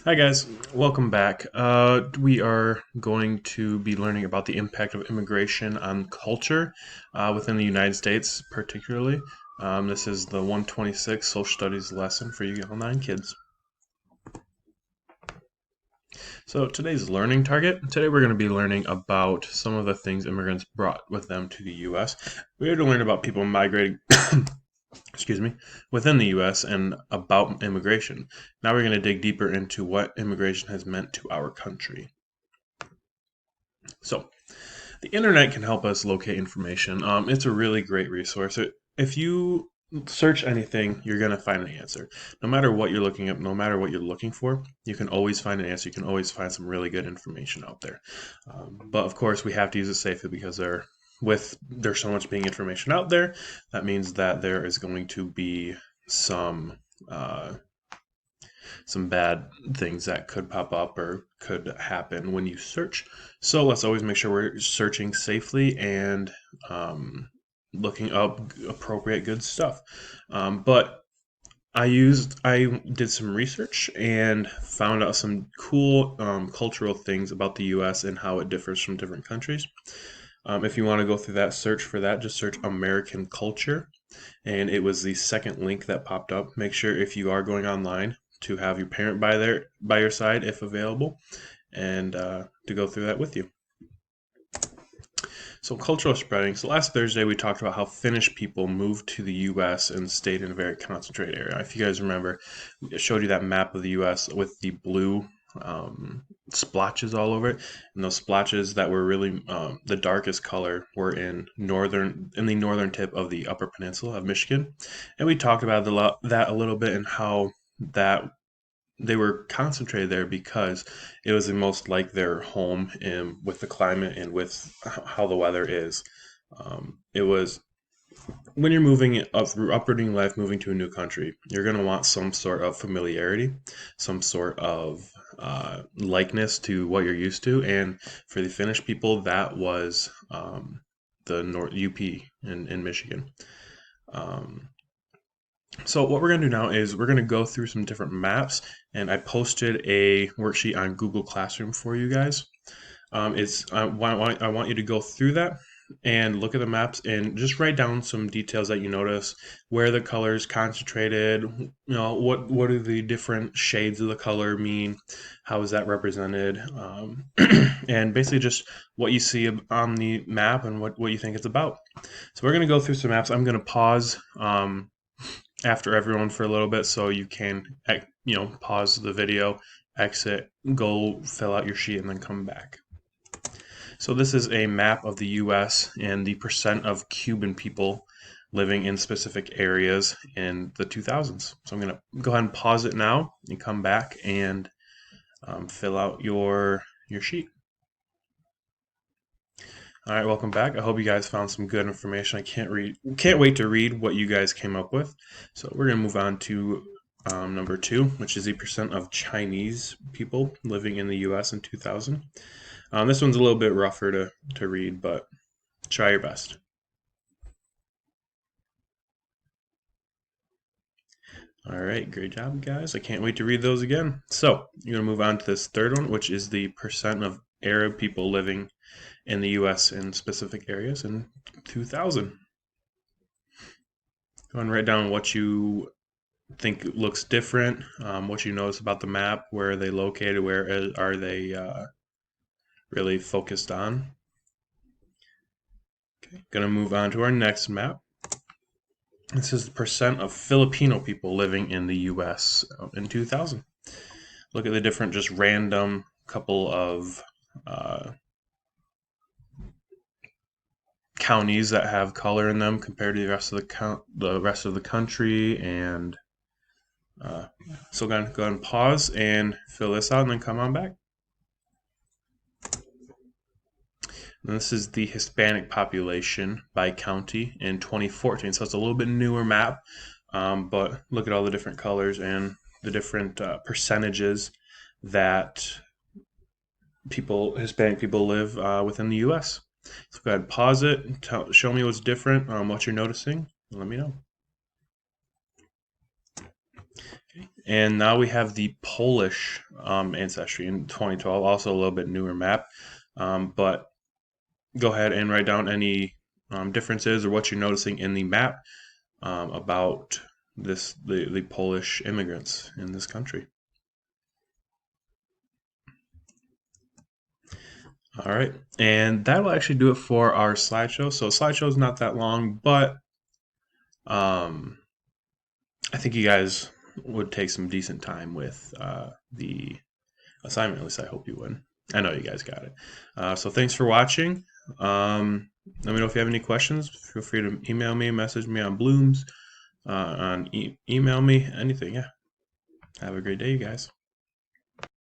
Hi guys, welcome back. We are going to be learning about the impact of immigration on culture within the United States, particularly. This is the 126 Social Studies lesson for you online kids. So today's learning target. Today we're going to be learning about some of the things immigrants brought with them to the U.S. We're going to learn about people migrating excuse me, within the US and about immigration. Now we're going to dig deeper into what immigration has meant to our country. So, the internet can help us locate information. It's a really great resource. If you search anything, you're going to find an answer. No matter what you're looking at, no matter what you're looking for, you can always find an answer. You can always find some really good information out there. But of course, we have to use it safely because there's so much being information out there. That means that there is going to be some uh, some bad things that could pop up or could happen when you search. So let's always make sure we're searching safely and looking up appropriate good stuff. But I did some research and found out some cool cultural things about the U.S. and how it differs from different countries. If you want to go through that search for that, just search American culture, and it was the second link that popped up. Make sure if you are going online to have your parent by your side if available, and to go through that with you. So cultural spreading. So last Thursday we talked about how Finnish people moved to the U.S. and stayed in a very concentrated area. If you guys remember, I showed you that map of the U.S. with the blue splotches all over it, and those splotches that were really the darkest color were in the northern tip of the Upper Peninsula of Michigan, and we talked about that a little bit and how that they were concentrated there because it was the most like their home and with the climate and with how the weather is. It was when you're moving up uprooting life, moving to a new country, you're going to want some sort of familiarity, some sort of likeness to what you're used to. And for the Finnish people, that was the North UP in Michigan. Um, so what we're going to do now is we're going to go through some different maps, and I posted a worksheet on Google Classroom for you guys. I want you to go through that and look at the maps and just write down some details that you notice, where the colors concentrated, what do the different shades of the color mean, how is that represented, and basically just what you see on the map and what you think it's about. So we're going to go through some maps. I'm going to pause after everyone for a little bit so you can pause the video, exit, go fill out your sheet, and then come back. So this is a map of the US and the percent of Cuban people living in specific areas in the 2000s. So I'm going to go ahead and pause it now and come back and fill out your sheet. All right, welcome back. I hope you guys found some good information. I can't wait to read what you guys came up with. So we're going to move on to number 2, which is the percent of Chinese people living in the U.S. in 2000. This one's a little bit rougher to read, but try your best. All right, great job, guys. I can't wait to read those again. So you're going to move on to this third one, which is the percent of Arab people living in the U.S. in specific areas in 2000. Go and write down what you think looks different, what you notice about the map, where are they located, where are they really focused on. Okay, gonna move on to our next map. This is the percent of Filipino people living in the U.S. In 2000. Look at the different, just random couple of counties that have color in them compared to the rest of the country, and so go ahead and pause and fill this out, and then come on back. And this is the Hispanic population by county in 2014. So it's a little bit newer map, but look at all the different colors and the different percentages that Hispanic people live within the U.S. So go ahead and pause it, show me what's different, what you're noticing, and let me know. Okay. And now we have the Polish ancestry in 2012, also a little bit newer map. But go ahead and write down any differences or what you're noticing in the map about the Polish immigrants in this country. All right, and that will actually do it for our slideshow. So slideshow is not that long, but um, I think you guys would take some decent time with the assignment. At least I hope you would. I know you guys got it. So thanks for watching. Let me know if you have any questions. Feel free to email me, message me on Blooms, email me, anything. Yeah. Have a great day, you guys.